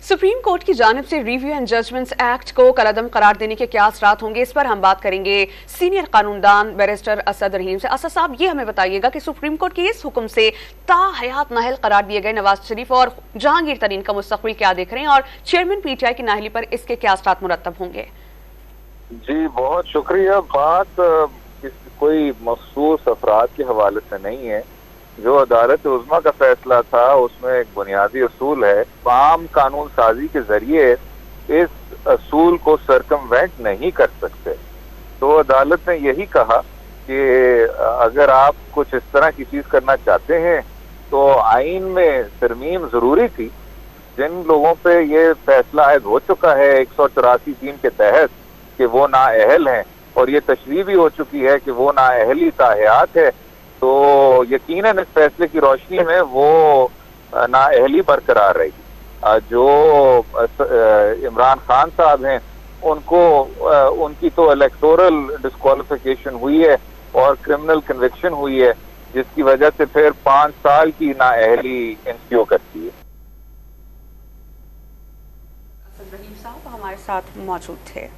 Supreme court की जानिब से रिव्यू एंड जजमेंट्स एक्ट को कलअदम करार देने के क्या असरात होंगे, इस पर हम बात करेंगे सीनियर कानूनदान बैरिस्टर असद रहीम से। असद साहब, ये हमें बताइएगा कि सुप्रीम कोर्ट के इस हुक्म से ताहयात नाअहल करार दिए गए नवाज शरीफ और जहांगीर तरीन का मुस्तकबिल क्या देख रहे हैं और चेयरमैन पीटीआई की नाअहली पर इसके क्या असरात मुरतब होंगे? जी बहुत शुक्रिया। बात कोई मखसूस अफराद के हवाले से नहीं है। जो अदालत उज़्मा का फैसला था उसमें एक बुनियादी असूल है, आम कानून साजी के जरिए इस असूल को सरकमवेंट नहीं कर सकते। तो अदालत ने यही कहा कि अगर आप कुछ इस तरह की चीज करना चाहते हैं तो आइन में तरमीम जरूरी थी। जिन लोगों पे ये फैसला आयद हो चुका है 184(3) के तहत कि वो नाअहल हैं और ये तशरीह भी हो चुकी है कि वो नाअहली ताहयात है, तो यकीनन इस फैसले की रोशनी में वो नाअहली बरकरार रहेगी। जो इमरान खान साहब हैं उनको उनकी तो इलेक्टोरल डिस्क्वालिफिकेशन हुई है और क्रिमिनल कन्विक्शन हुई है, जिसकी वजह से फिर 5 साल की नाअहली इंस्यू करती है। असद रहीम साहब हमारे साथ मौजूद थे।